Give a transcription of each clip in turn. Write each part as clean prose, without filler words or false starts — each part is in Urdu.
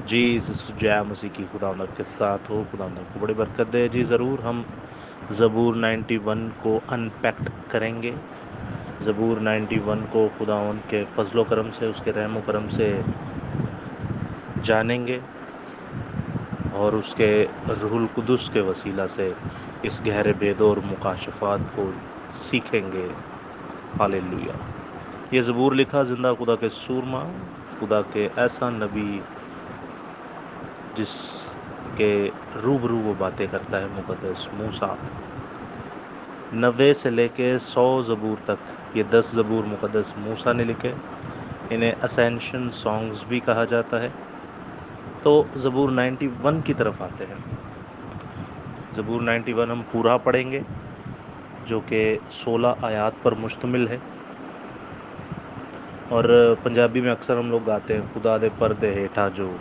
جی سسٹر جیا مسیح کی خدا آپ کے ساتھ ہو، خدا آپ کو بڑی برکت دے۔ جی ضرور ہم زبور 91 کو انپیکٹ کریں گے۔ زبور 91 کو خداوند کے فضل و کرم سے، اس کے رحم و کرم سے جانیں گے، اور اس کے روح القدس کے وسیلہ سے اس گہرے بید اور مکاشفات کو سیکھیں گے۔ ہاللیلویا۔ یہ زبور لکھا زندہ خدا کے سورما، خدا کے ایسا نبی جس کے روبرو وہ باتیں کرتا ہے، مقدس موسیٰ۔ 90 سے لے کے 100 زبور تک یہ 10 زبور مقدس موسیٰ نے لکھے۔ انہیں اسینشن سانگز بھی کہا جاتا ہے۔ تو زبور 91 کی طرف آتے ہیں۔ زبور 91 ہم پورا پڑھیں گے، جو کہ 16 آیات پر مشتمل ہے، اور پنجابی میں اکثر ہم لوگ گاتے ہیں، خدا دے پردے ہیٹھا جو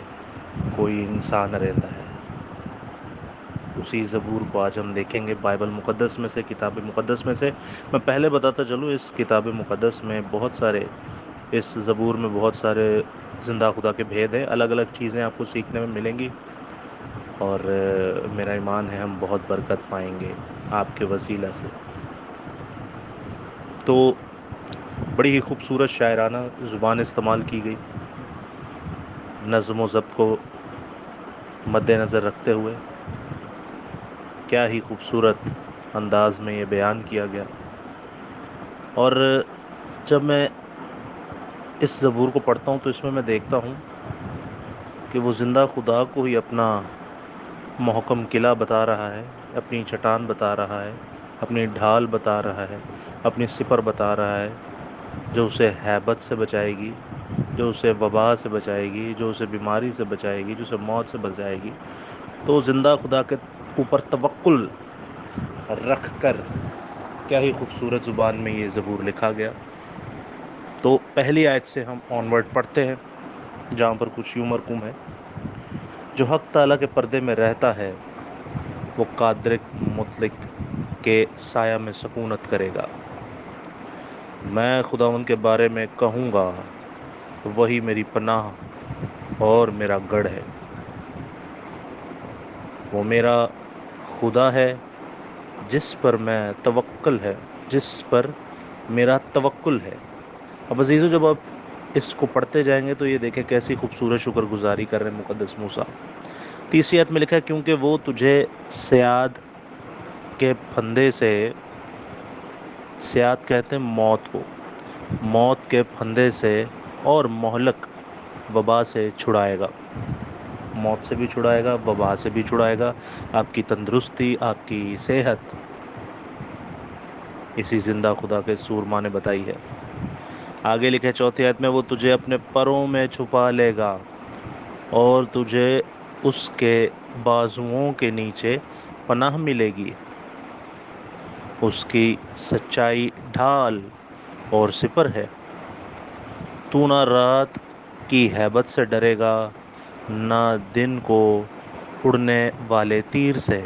کوئی انسان رہتا ہے۔ اسی زبور کو آج ہم دیکھیں گے، بائبل مقدس میں سے، کتاب مقدس میں سے۔ میں پہلے بتاتا چلوں، اس کتاب مقدس میں بہت سارے، اس زبور میں بہت سارے زندہ خدا کے بھید ہیں، الگ الگ چیزیں آپ کو سیکھنے میں ملیں گی، اور میرا ایمان ہے ہم بہت برکت پائیں گے آپ کے وسیلہ سے۔ تو بڑی ہی خوبصورت شاعرانہ زبان استعمال کی گئی، نظم و ضبط کو مد نظر رکھتے ہوئے کیا ہی خوبصورت انداز میں یہ بیان کیا گیا۔ اور جب میں اس زبور کو پڑھتا ہوں تو اس میں دیکھتا ہوں کہ وہ زندہ خدا کو ہی اپنا محکم قلعہ بتا رہا ہے، اپنی چٹان بتا رہا ہے، اپنی ڈھال بتا رہا ہے، اپنی سپر بتا رہا ہے، جو اسے ہیبت سے بچائے گی، جو اسے وبا سے بچائے گی، جو اسے بیماری سے بچائے گی، جو اسے موت سے بچائے گی۔ تو زندہ خدا کے اوپر توکل رکھ کر کیا ہی خوبصورت زبان میں یہ زبور لکھا گیا۔ تو پہلی آیت سے ہم آنورڈ پڑھتے ہیں، جہاں پر کچھ یوں مرقوم ہے: جو حق تعالیٰ کے پردے میں رہتا ہے وہ قادر مطلق کے سایہ میں سکونت کرے گا۔ میں خداوند کے بارے میں کہوں گا، وہی میری پناہ اور میرا گڑھ ہے۔ وہ میرا خدا ہے جس پر میں توکل ہے، جس پر میرا توکل ہے۔ اب عزیزو، جب آپ اس کو پڑھتے جائیں گے تو یہ دیکھیں کیسی خوبصورت شکر گزاری کر رہے ہیں مقدس موسیٰ۔ تیسری آیت میں لکھا ہے: کیونکہ وہ تجھے سیاد کے پھندے سے، سیاد کہتے ہیں موت کو، موت کے پھندے سے اور مہلک وبا سے چھڑائے گا۔ موت سے بھی چھڑائے گا، وبا سے بھی چھڑائے گا، آپ کی تندرستی، آپ کی صحت اسی زندہ خدا کے سورما نے بتائی ہے۔ آگے لکھے چوتھی آیت میں: وہ تجھے اپنے پروں میں چھپا لے گا اور تجھے اس کے بازوؤں کے نیچے پناہ ملے گی۔ اس کی سچائی ڈھال اور سپر ہے۔ تو نہ رات کی ہیبت سے ڈرے گا، نہ دن کو اڑنے والے تیر سے،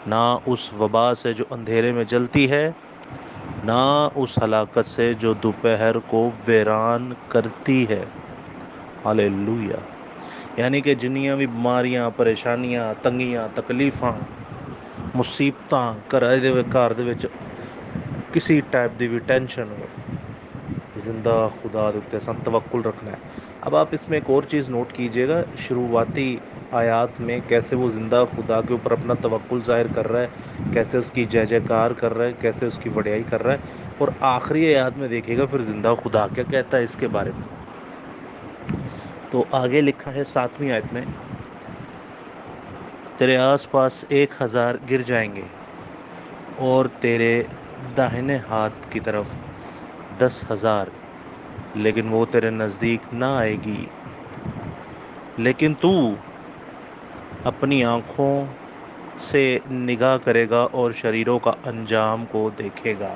نہ اس وبا سے جو اندھیرے میں جلتی ہے، نہ اس ہلاکت سے جو دوپہر کو ویران کرتی ہے۔ ہاللیلویا۔ یعنی کہ جنیاں بھی بیماریاں، پریشانیاں، تنگیاں، تکلیفاں، مصیبتاں گھر دے وچ کسی ٹائپ دی بھی ٹینشن ہو، زندہ خدا دے اوتے اساں توکل رکھنا ہے۔ اب آپ اس میں ایک اور چیز نوٹ کیجئے گا، شروعاتی آیات میں کیسے وہ زندہ خدا کے اوپر اپنا توکل ظاہر کر رہا ہے، کیسے اس کی جے جے کار کر رہا ہے، کیسے اس کی وڈیائی کر رہا ہے، اور آخری آیات میں دیکھیے گا پھر زندہ خدا کیا کہتا ہے اس کے بارے میں۔ تو آگے لکھا ہے 7ویں آیت میں: تیرے آس پاس 1000 گر جائیں گے اور تیرے داہنے ہاتھ کی طرف 10,000، لیکن وہ تیرے نزدیک نہ آئے گی۔ لیکن تو اپنی آنکھوں سے نگاہ کرے گا اور شریروں کا انجام کو دیکھے گا۔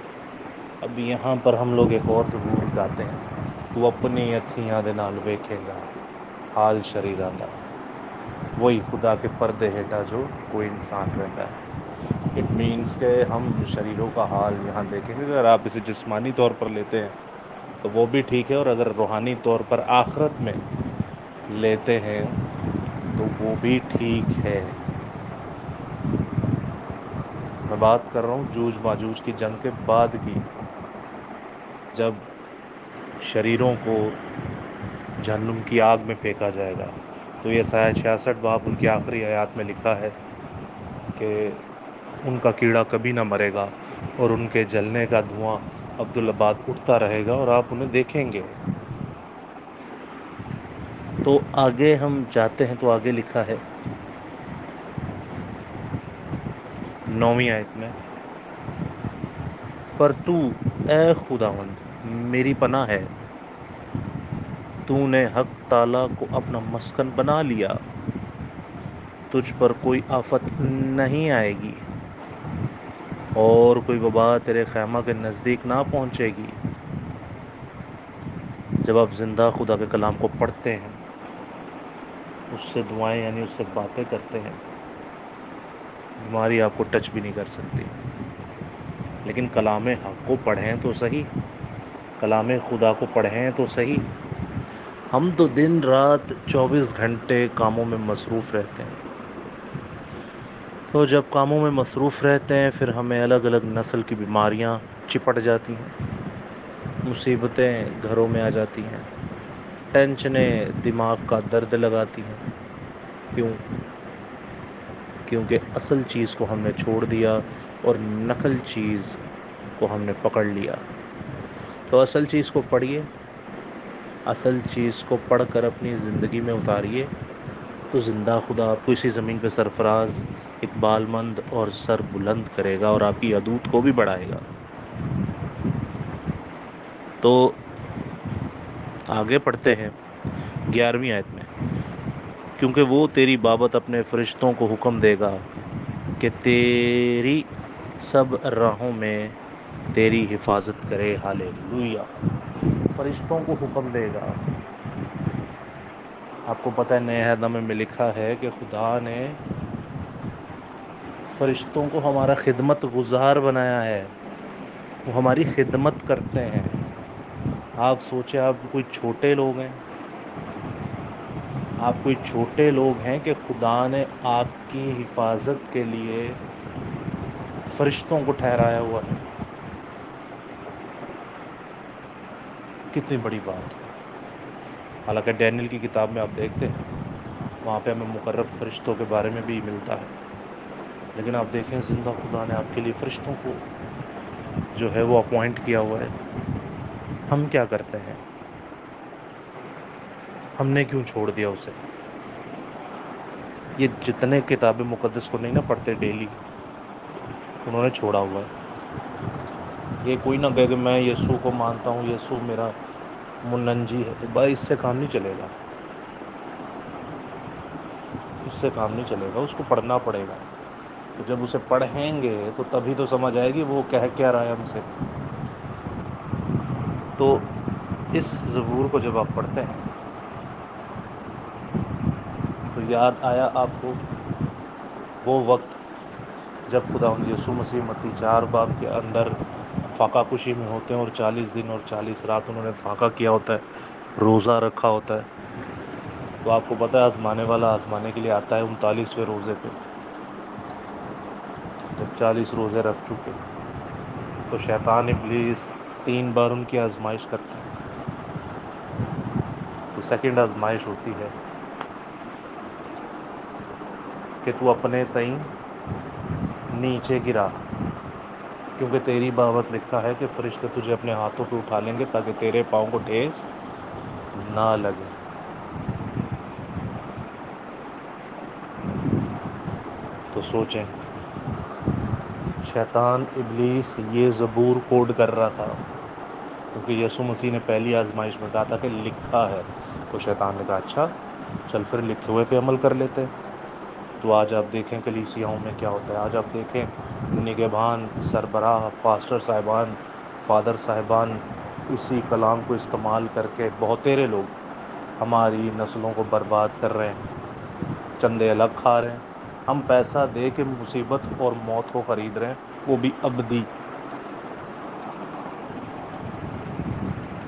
اب یہاں پر ہم لوگ ایک اور زبور گاتے ہیں: تو اپنی اکھیاں دے نال ویکھے گا حال شریراں دا، وہی خدا کے پردے ہیٹھا جو کوئی انسان رہتا ہے۔ اٹ مینس کہ ہم شریروں کا حال یہاں دیکھیں گے۔ اگر آپ اسے جسمانی طور پر لیتے ہیں تو وہ بھی ٹھیک ہے، اور اگر روحانی طور پر آخرت میں لیتے ہیں تو وہ بھی ٹھیک ہے۔ میں بات کر رہا ہوں جوج ماجوج کی جنگ کے بعد کی، جب شریروں کو جہنم کی آگ میں پھینکا جائے گا۔ تو یہ 66 باب ان کی آخری آیات میں لکھا ہے کہ ان کا کیڑا کبھی نہ مرے گا اور ان کے جلنے کا دھواں عبدالآباد اٹھتا رہے گا اور آپ انہیں دیکھیں گے۔ تو آگے ہم جاتے ہیں تو آگے لکھا ہے 9ویں آیت میں، پر تو اے خداوند میری پناہ ہے، تو نے حق تعالی کو اپنا مسکن بنا لیا، تجھ پر کوئی آفت نہیں آئے گی اور کوئی وبا تیرے خیمہ کے نزدیک نہ پہنچے گی۔ جب آپ زندہ خدا کے کلام کو پڑھتے ہیں، اس سے دعائیں یعنی اس سے باتیں کرتے ہیں، بیماری آپ کو ٹچ بھی نہیں کر سکتی۔ لیکن کلام حق کو پڑھیں تو صحیح، کلام خدا کو پڑھیں تو صحیح۔ ہم تو دن رات 24 گھنٹے کاموں میں مصروف رہتے ہیں، تو جب کاموں میں مصروف رہتے ہیں پھر ہمیں الگ الگ نسل کی بیماریاں چپٹ جاتی ہیں، مصیبتیں گھروں میں آ جاتی ہیں، ٹینشنیں دماغ کا درد لگاتی ہیں۔ کیوں؟ کیونکہ اصل چیز کو ہم نے چھوڑ دیا اور نقل چیز کو ہم نے پکڑ لیا۔ تو اصل چیز کو پڑھیے، اصل چیز کو پڑھ کر اپنی زندگی میں اتاریے، تو زندہ خدا آپ کو اسی زمین پہ سرفراز، اقبال مند اور سر بلند کرے گا اور آپ کی حدود کو بھی بڑھائے گا۔ تو آگے پڑھتے ہیں 11ویں آیت میں، کیونکہ وہ تیری بابت اپنے فرشتوں کو حکم دے گا کہ تیری سب راہوں میں تیری حفاظت کرے۔ ہاللیلویا! فرشتوں کو حکم دے گا۔ آپ کو پتہ ہے نئے عہد نامے میں لکھا ہے کہ خدا نے فرشتوں کو ہمارا خدمت گزار بنایا ہے، وہ ہماری خدمت کرتے ہیں۔ آپ سوچیں، آپ کوئی چھوٹے لوگ ہیں؟ آپ کوئی چھوٹے لوگ ہیں کہ خدا نے آپ کی حفاظت کے لیے فرشتوں کو ٹھہرایا ہوا ہے؟ کتنی بڑی بات ہے! حالانکہ ڈینیل کی کتاب میں آپ دیکھتے ہیں، وہاں پہ ہمیں مقرب فرشتوں کے بارے میں بھی ملتا ہے، لیکن آپ دیکھیں زندہ خدا نے آپ کے لیے فرشتوں کو جو ہے وہ اپوائنٹ کیا ہوا ہے۔ ہم کیا کرتے ہیں؟ ہم نے کیوں چھوڑ دیا اسے؟ یہ جتنے کتاب مقدس کو نہیں نہ پڑھتے ڈیلی، انہوں نے چھوڑا ہوا ہے۔ یہ کوئی نہ کہے کہ میں یسوع کو مانتا ہوں، یسوع میرا منجی ہے، تو بھائی اس سے کام نہیں چلے گا، اس سے کام نہیں چلے گا، اس کو پڑھنا پڑے گا۔ تو جب اسے پڑھیں گے تو تبھی تو سمجھ آئے گی وہ کہہ کیا رہا ہے ہم سے۔ تو اس زبور کو جب آپ پڑھتے ہیں تو یاد آیا آپ کو وہ وقت جب خداوند یسوع مسیح متی 4 باب کے اندر فاقہ کشی میں ہوتے ہیں، اور 40 دن اور 40 رات انہوں نے فاقہ کیا ہوتا ہے، روزہ رکھا ہوتا ہے۔ تو آپ کو پتہ ہے آزمانے والا آزمانے کے لیے آتا ہے 39ویں روزے پہ۔ جب 40 روزے رکھ چکے تو شیطان ابلیس 3 بار ان کی آزمائش کرتا ہے۔ تو سیکنڈ آزمائش ہوتی ہے کہ تو اپنے تئیں نیچے گرا، کیونکہ تیری بابت لکھا ہے کہ فرشتے تجھے اپنے ہاتھوں پہ اٹھا لیں گے تاکہ تیرے پاؤں کو ٹھیس نہ لگے۔ تو سوچیں، شیطان ابلیس یہ زبور کوڈ کر رہا تھا، کیونکہ یسوع مسیح نے پہلی آزمائش میں کہا تھا کہ لکھا ہے، تو شیطان نے کہا اچھا چل پھر لکھے ہوئے پہ عمل کر لیتے ہیں۔ تو آج آپ دیکھیں کلیسیاؤں میں کیا ہوتا ہے، آج آپ دیکھیں نگہبان، سربراہ، پاسٹر صاحبان، فادر صاحبان اسی کلام کو استعمال کر کے بہتیرے لوگ ہماری نسلوں کو برباد کر رہے ہیں، چندے الگ کھا رہے ہیں۔ ہم پیسہ دے کے مصیبت اور موت کو خرید رہے ہیں، وہ بھی ابدی۔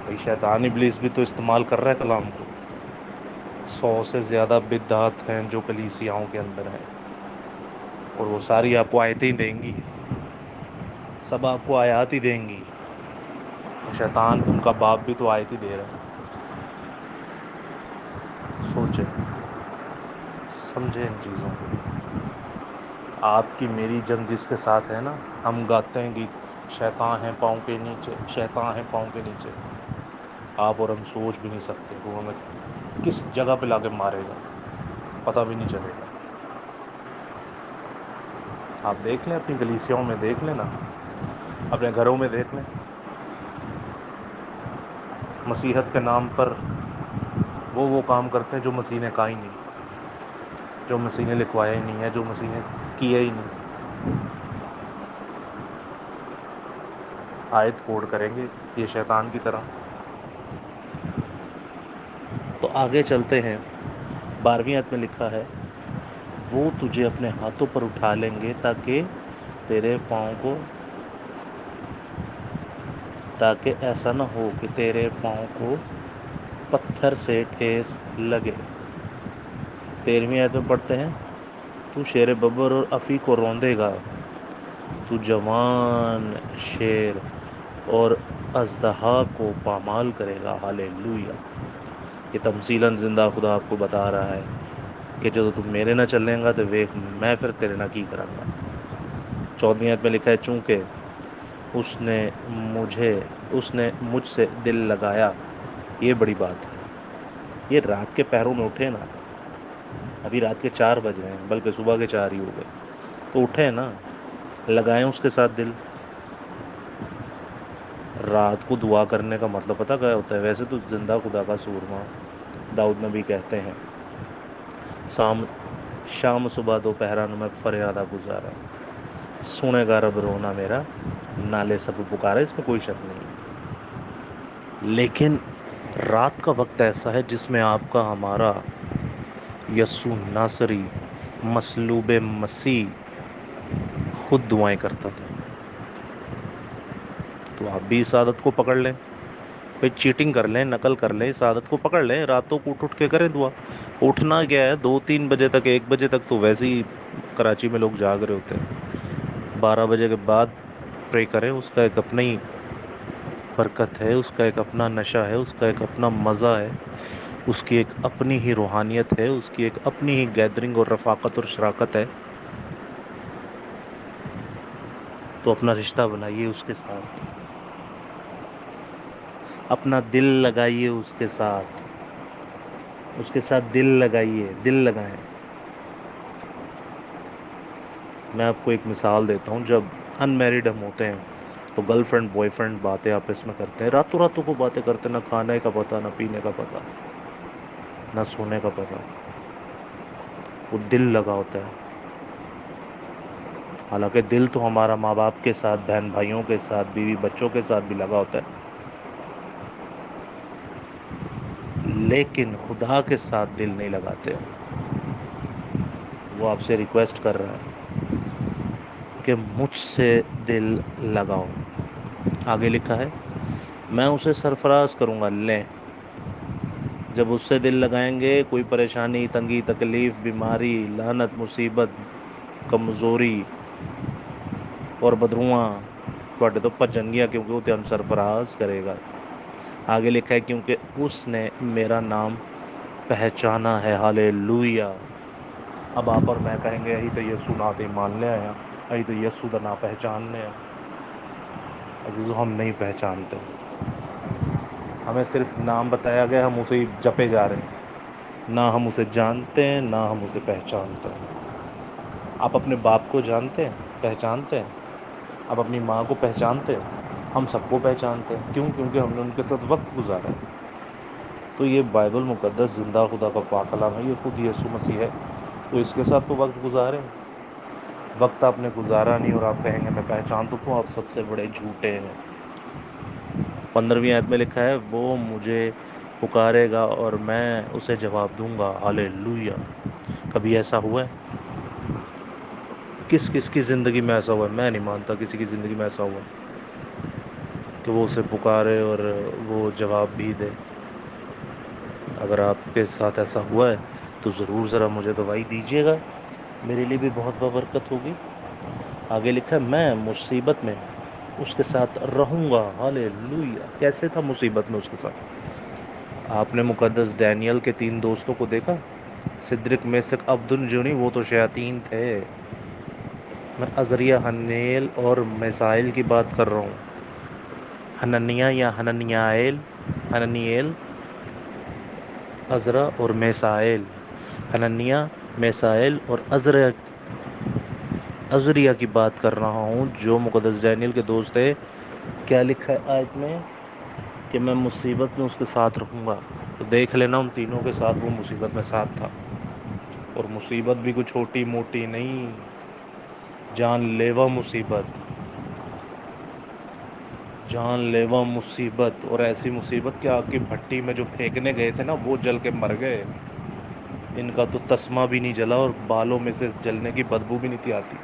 بھئی شیطان ابلیس بھی تو استعمال کر رہا ہے کلام کو، 100 سے زیادہ بدعات ہیں جو کلیسیاؤں کے اندر ہیں، اور وہ ساری آپ کو آیتیں دیں گی، سب آپ کو آیات ہی دیں گی. شیطان ان کا باپ بھی تو آیت ہی دے رہا ہے. سوچیں، سمجھیں ان چیزوں کو. آپ کی میری جنگ جس کے ساتھ ہے نا، ہم گاتے ہیں گیت، شیطان ہے پاؤں کے نیچے، شیطان ہے پاؤں کے نیچے. آپ اور ہم سوچ بھی نہیں سکتے وہ ہمیں کس جگہ پہ لا کے مارے گا، پتہ بھی نہیں چلے گا. آپ دیکھ لیں، اپنی کلیسیاؤں میں دیکھ لیں نا، اپنے گھروں میں دیکھ لیں. مسیحت کے نام پر وہ کام کرتے ہیں جو مسیح نے کہا ہی نہیں، جو مسیح نے لکھوایا ہی نہیں ہے، جو مسیح نے کیا ہی نہیں. آیت کوڈ کریں گے یہ شیطان کی طرح. تو آگے چلتے ہیں. 12ویں آیت میں لکھا ہے، وہ تجھے اپنے ہاتھوں پر اٹھا لیں گے تاکہ ایسا نہ ہو کہ تیرے پاؤں کو پتھر سے ٹھیس لگے. 13ویں آیت میں پڑھتے ہیں، تو شیر ببر اور افی کو روندے گا، تو جوان شیر اور اژدہا کو پامال کرے گا. ہاللیلویہ. یہ تمثیلاً زندہ خدا آپ کو بتا رہا ہے کہ جدو تم میرے نہ چلیں گا تو ویخ میں پھر تیرے نہ کی کروں گا. 14ویں آیت میں لکھا ہے، چونکہ اس نے مجھ سے دل لگایا. یہ بڑی بات ہے. یہ رات کے پہروں میں اٹھے نا، ابھی رات کے 4 بج رہے ہیں، بلکہ صبح کے 4 ہی ہو گئے، تو اٹھے نا، لگائیں اس کے ساتھ دل. رات کو دعا کرنے کا مطلب پتہ کیا ہوتا ہے؟ ویسے تو زندہ خدا کا سورما داؤد نبی کہتے ہیں، شام صبح دوپہرانہ میں فریادہ گزارا، سنے گا رب رونا میرا، نالے سب پکارا. اس میں کوئی شک نہیں. لیکن رات کا وقت ایسا ہے جس میں آپ کا ہمارا یسوع ناصری مصلوب مسیح خود دعائیں کرتا تھا. تو آپ بھی اس عادت کو پکڑ لیں. پھر چیٹنگ کر لیں، نقل کر لیں، اس عادت کو پکڑ لیں. راتوں کو اٹھ کے کریں دعا. اٹھنا کیا ہے، 2-3 بجے تک، 1 بجے تک تو ویسے ہی کراچی میں لوگ جاگ رہے ہوتے ہیں. 12 بجے کے بعد پرے کریں. اس کا ایک اپنا ہی برکت ہے، اس کا ایک اپنا نشہ ہے، اس کا ایک اپنا مزہ ہے، اس کی ایک اپنی ہی روحانیت ہے، اس کی ایک اپنی ہی گیدرنگ اور رفاقت اور شراکت ہے. تو اپنا رشتہ بنائیے اس کے ساتھ، اپنا دل لگائیے اس کے ساتھ، اس کے ساتھ دل لگائیے، دل لگائیں. میں آپ کو ایک مثال دیتا ہوں. جب ان میرڈ ہم ہوتے ہیں تو گرل فرینڈ بوائے فرینڈ باتیں آپس میں کرتے ہیں، راتوں راتوں کو باتیں کرتے ہیں، نہ کھانے کا پتہ، نہ پینے کا پتہ، نہ سونے کا پتہ. وہ دل لگا ہوتا ہے. حالانکہ دل تو ہمارا ماں باپ کے ساتھ، بہن بھائیوں کے ساتھ، بیوی بچوں کے ساتھ بھی لگا ہوتا ہے، لیکن خدا کے ساتھ دل نہیں لگاتے. وہ آپ سے ریکویسٹ کر رہا ہے کہ مجھ سے دل لگاؤ. آگے لکھا ہے، میں اسے سرفراز کروں گا. لیں، جب اس سے دل لگائیں گے، کوئی پریشانی، تنگی، تکلیف، بیماری، لعنت، مصیبت، کمزوری اور بدروواں تواڈے تو بھجن گیا، کیونکہ وہ تمہیں سرفراز کرے گا. آگے لکھا ہے، کیونکہ اس نے میرا نام پہچانا ہے. ہاللیلویہ. اب آپ اور میں کہیں گے، اہی تو یسوع نات ایمان لے آیا، اہی تو یسوع دا نام پہچاننے ہیں. عزیزو، ہم نہیں پہچانتے. ہمیں صرف نام بتایا گیا، ہم اسے جپے جا رہے ہیں. نہ ہم اسے جانتے ہیں، نہ ہم اسے پہچانتے ہیں. آپ اپنے باپ کو جانتے ہیں، پہچانتے ہیں؟ آپ اپنی ماں کو پہچانتے ہیں؟ ہم سب کو پہچانتے ہیں. کیوں؟ کیونکہ ہم نے ان کے ساتھ وقت گزارا ہے. تو یہ بائبل مقدس زندہ خدا کا پاک کلام ہے، یہ خود یسوع مسیح ہے. تو اس کے ساتھ تو وقت گزاریں. وقت آپ نے گزارا نہیں اور آپ کہیں گے میں پہچانتا ہوں، تو آپ سب سے بڑے جھوٹے ہیں. 15ویں آیت میں لکھا ہے، وہ مجھے پکارے گا اور میں اسے جواب دوں گا. ہاللیلویہ. کبھی ایسا ہوا ہے؟ کس کس کی زندگی میں ایسا ہوا ہے؟ میں نہیں مانتا کسی کی زندگی میں ایسا ہوا کہ وہ اسے پکارے اور وہ جواب بھی دے. اگر آپ کے ساتھ ایسا ہوا ہے تو ضرور ذرا مجھے گواہی دیجیے گا، میرے لیے بھی بہت بابرکت ہوگی۔ آگے لکھا ہے میں مصیبت میں اس کے ساتھ رہوں گا، ہاللیلویا۔ کیسے تھا مصیبت میں اس کے ساتھ؟ آپ نے مقدس ڈینیل کے 3 دوستوں کو دیکھا، سدرک میسک عبدالجنی، وہ تو شیاطین تھے۔ میں عزریہ، حنیل اور میسائل کی بات کر رہا ہوں۔ حننیہ یا حننیل، عزرا اور میسائل، حننیہ، میسائل اور عزریہ کی بات کر رہا ہوں، جو مقدس ڈینیل کے دوست تھے۔ کیا لکھا ہے آیت میں؟ کہ میں مصیبت میں اس کے ساتھ رہوں گا۔ تو دیکھ لینا ان تینوں کے ساتھ وہ مصیبت میں ساتھ تھا، اور مصیبت بھی کوئی چھوٹی موٹی نہیں، جان لیوا مصیبت، جان لیوا مصیبت، اور ایسی مصیبت کہ آگ کی بھٹی میں جو پھینکنے گئے تھے نا وہ جل کے مر گئے، ان کا تو تسمہ بھی نہیں جلا اور بالوں میں سے جلنے کی بدبو بھی نہیں تھی آتی،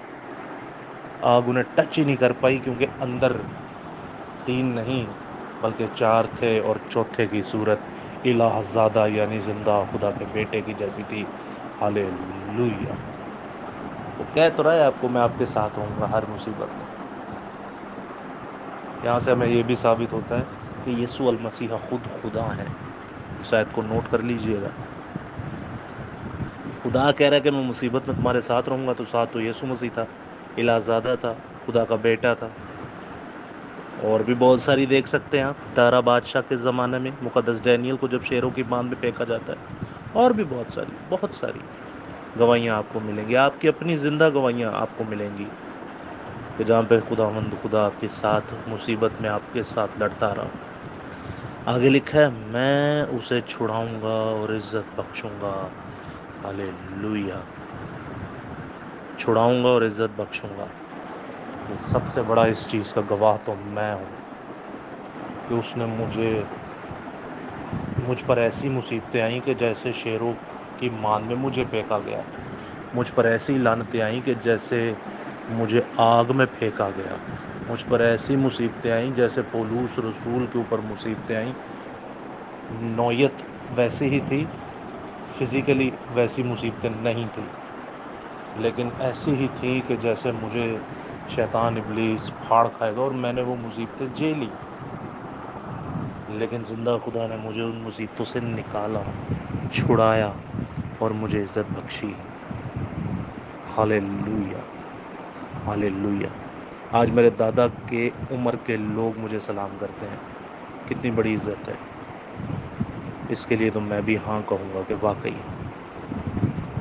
آگ انہیں ٹچ ہی نہیں کر پائی، کیونکہ اندر 3 نہیں بلکہ 4 تھے، اور چوتھے کی صورت الہ زادہ یعنی زندہ خدا کے بیٹے کی جیسی تھی۔ ہاللیلویا۔ وہ کہہ تو رہا ہے آپ کو میں آپ کے ساتھ ہوں گا ہر مصیبت میں۔ یہاں سے ہمیں یہ بھی ثابت ہوتا ہے کہ یسوع المسیح خود خدا ہے۔ اس آیت کو نوٹ کر لیجئے گا۔ خدا کہہ رہا ہے کہ میں مصیبت میں تمہارے ساتھ رہوں گا، تو ساتھ تو یسوع مسیح تھا، الہ زادہ تھا، خدا کا بیٹا تھا۔ اور بھی بہت ساری دیکھ سکتے ہیں آپ، دارا بادشاہ کے زمانے میں مقدس ڈینیل کو جب شیروں کی باند میں پھینکا جاتا ہے، اور بھی بہت ساری گواہیاں آپ کو ملیں گی، آپ کی اپنی زندہ گواہیاں آپ کو ملیں گی، کہ جہاں پہ خدا آپ کے ساتھ مصیبت میں آپ کے ساتھ لڑتا رہا۔ آگے لکھا ہے میں اسے چھڑاؤں گا اور عزت بخشوں گا، ہاللیلویا۔ چھڑاؤں گا اور عزت بخشوں گا۔ سب سے بڑا اس چیز کا گواہ تو میں ہوں کہ اس نے مجھ پر ایسی مصیبتیں آئیں کہ جیسے شیروں کی مان میں مجھے پھینکا گیا، مجھ پر ایسی لعنتیں آئیں کہ جیسے مجھے آگ میں پھینکا گیا، مجھ پر ایسی مصیبتیں آئیں جیسے پولوس رسول کے اوپر مصیبتیں آئیں۔ نوعیت ویسی ہی تھی، فزیکلی ویسی مصیبتیں نہیں تھیں، لیکن ایسی ہی تھی کہ جیسے مجھے شیطان ابلیس پھاڑ کھائے گا، اور میں نے وہ مصیبتیں جھیلی، لیکن زندہ خدا نے مجھے ان مصیبتوں سے نکالا، چھڑایا، اور مجھے عزت بخشی۔ ہاللیلویا، ہاللیلویا۔ آج میرے دادا کے عمر کے لوگ مجھے سلام کرتے ہیں، کتنی بڑی عزت ہے۔ اس کے لیے تو میں بھی ہاں کہوں گا کہ واقعی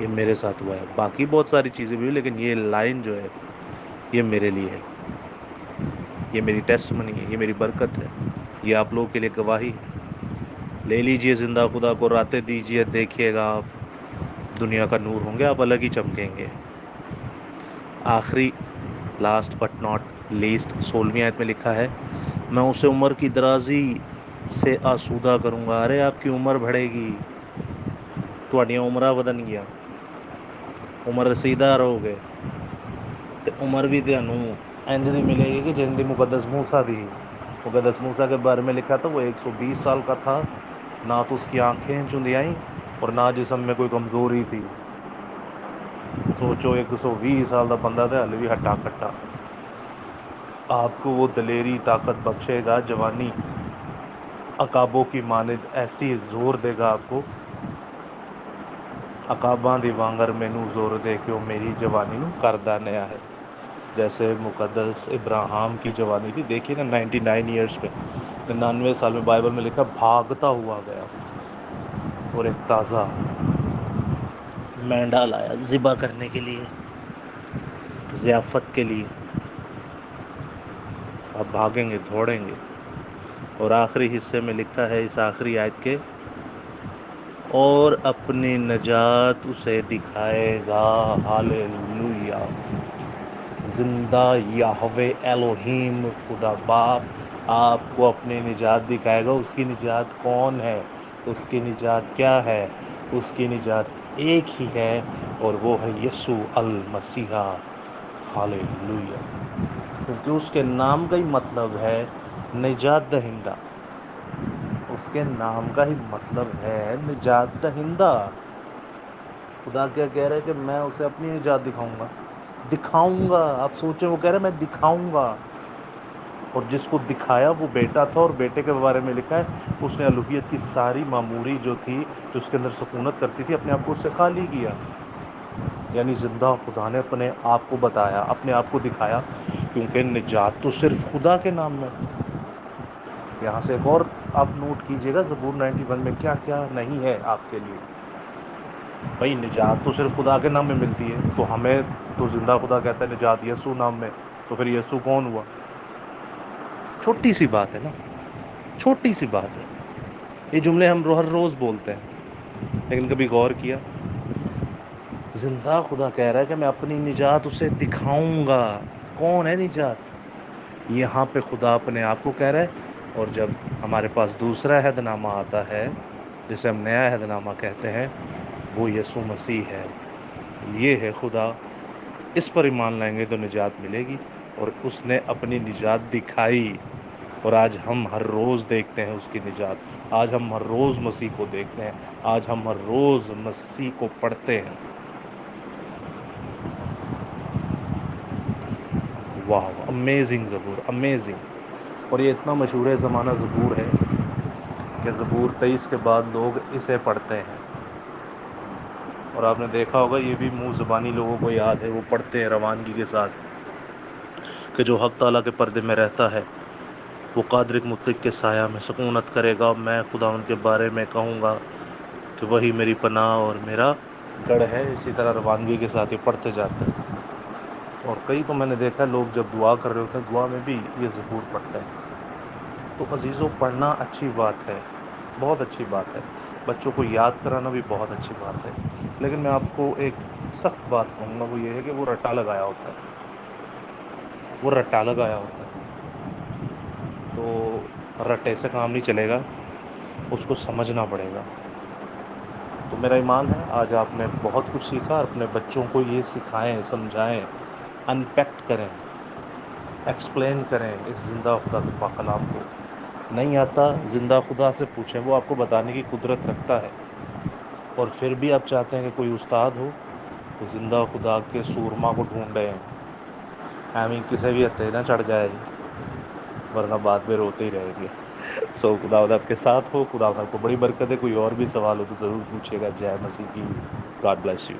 یہ میرے ساتھ ہوا ہے۔ باقی بہت ساری چیزیں بھی ہوئی، لیکن یہ لائن جو ہے یہ میرے لیے ہے، یہ میری ٹیسٹ منی ہے، یہ میری برکت ہے، یہ آپ لوگوں کے لیے گواہی ہے۔ لے لیجئے زندہ خدا کو، راتیں دیجئے، دیکھیے گا آپ دنیا کا نور ہوں گے، آپ الگ ہی چمکیں گے۔ آخری، لاسٹ بٹ ناٹ لیسٹ، 16ویں آیت میں لکھا ہے میں اسے عمر کی درازی سے آسودہ کروں گا۔ ارے آپ کی عمر بڑھے گی، تھوڑیاں عمرہ بدن گیا، عمر رسیدہ رہو گے، تے عمر بھی تانوں انج دی ملے گی کہ جن دی مقدس موسیٰ دی۔ مقدس موسیٰ کے بارے میں لکھا تھا وہ 120 سال کا تھا، نہ تو اس کی آنکھیں چندیائیں اور نہ جسم میں کوئی کمزوری تھی۔ سوچو 120 سال دا بندہ تھا، ہلے بھی ہٹا کٹا۔ آپ کو وہ دلیری طاقت بخشے گا، جوانی عقابوں کی مانند ایسی زور دے گا آپ کو، عقاباں دی وانگر مینوں زور دے کے وہ میری جوانی نو کردہ نیا ہے۔ جیسے مقدس ابراہیم کی جوانی تھی، دیکھیے نا 99 ایئرز پہ، 99 سال میں بائبل میں لکھا بھاگتا ہوا گیا، اور ایک تازہ مینڈا لایا ذبح کرنے کے لیے، ضیافت کے لیے۔ آپ بھاگیں گے، دوڑیں گے۔ اور آخری حصے میں لکھا ہے اس آخری آیت کے، اور اپنی نجات اسے دکھائے گا، ہاللیلویا۔ زندہ یہوہ الوہیم خدا باپ آپ کو اپنی نجات دکھائے گا۔ اس کی نجات کون ہے؟ اس کی نجات کیا ہے؟ اس کی نجات ایک ہی ہے، اور وہ ہے یسوع المسیح، ہاللیلویا۔ کیونکہ اس کے نام کا ہی مطلب ہے نجات دہندہ۔ اس کے نام کا ہی مطلب ہے نجات دہندہ. خدا کیا کہہ رہا ہے کہ میں اسے اپنی نجات دکھاؤں گا. آپ سوچیں وہ کہہ رہے میں دکھاؤں گا. اور جس کو دکھایا وہ بیٹا تھا, اور بیٹے کے بارے میں لکھا ہے اس نے الوہیت کی ساری معموری جو تھی, جو اس کے اندر سکونت کرتی تھی, اپنے آپ کو اس سے خالی کیا. یعنی زندہ خدا نے اپنے آپ کو بتایا, اپنے آپ کو دکھایا, کیونکہ نجات تو صرف خدا کے نام میں. یہاں سے ایک اور آپ نوٹ کیجئے گا زبور 91 میں کیا کیا نہیں ہے آپ کے لیے. بھائی نجات تو صرف خدا کے نام میں ملتی ہے, تو ہمیں تو زندہ خدا کہتا ہے نجات یسوع نام میں, تو پھر یسوع کون ہوا؟ چھوٹی سی بات ہے نا, چھوٹی سی بات ہے. یہ جملے ہم ہر روز بولتے ہیں, لیکن کبھی غور کیا زندہ خدا کہہ رہا ہے کہ میں اپنی نجات اسے دکھاؤں گا. کون ہے نجات؟ یہاں پہ خدا اپنے آپ کو کہہ رہا ہے. اور جب ہمارے پاس دوسرا عہد نامہ آتا ہے جسے ہم نیا عہد نامہ کہتے ہیں, وہ یسوع مسیح ہے. یہ ہے خدا, اس پر ایمان لائیں گے تو نجات ملے گی, اور اس نے اپنی نجات دکھائی. اور آج ہم ہر روز دیکھتے ہیں اس کی نجات. آج ہم ہر روز مسیح کو دیکھتے ہیں. آج ہم ہر روز مسیح کو پڑھتے ہیں. واہ, امیزنگ زبور, امیزنگ. اور یہ اتنا مشہور زمانہ زبور ہے کہ زبور 23 کے بعد لوگ اسے پڑھتے ہیں. اور آپ نے دیکھا ہوگا یہ بھی منہ زبانی لوگوں کو یاد ہے, وہ پڑھتے ہیں روانگی کے ساتھ کہ جو حق تعالیٰ کے پردے میں رہتا ہے وہ قادر مطلق کے سایہ میں سکونت کرے گا. میں خدا ان کے بارے میں کہوں گا کہ وہی میری پناہ اور میرا گڑھ ہے. اسی طرح روانگی کے ساتھ یہ پڑھتے جاتے ہیں. اور کئی تو میں نے دیکھا ہے لوگ جب دعا کر رہے ہوتے ہیں, دعا میں بھی یہ زبور پڑھتے ہیں. تو عزیزوں پڑھنا اچھی بات ہے, بہت اچھی بات ہے. بچوں کو یاد کرانا بھی بہت اچھی بات ہے. لیکن میں آپ کو ایک سخت بات کہوں گا, وہ یہ ہے کہ وہ رٹا لگایا ہوتا ہے. وہ رٹا لگایا ہوتا ہے, تو رٹے سے کام نہیں چلے گا, اس کو سمجھنا پڑے گا. تو میرا ایمان ہے آج آپ نے بہت کچھ سیکھا. اپنے بچوں کو یہ سکھائیں, سمجھائیں, انپیکٹ کریں, ایکسپلین کریں اس زندہ خدا کے پاک کلام کو. نہیں آتا زندہ خدا سے پوچھیں, وہ آپ کو بتانے کی قدرت رکھتا ہے. اور پھر بھی آپ چاہتے ہیں کہ کوئی استاد ہو, تو زندہ خدا کے سورما کو ڈھونڈیں. کسے بھی ہتے نہ چڑھ جائے جی, ورنہ بعد میں روتے ہی رہیں گے. سو خدا آپ کے ساتھ ہو. خدا آپ کو بڑی برکت ہے. کوئی اور بھی سوال ہو تو ضرور پوچھیے گا. جے مسیح کی. God bless you.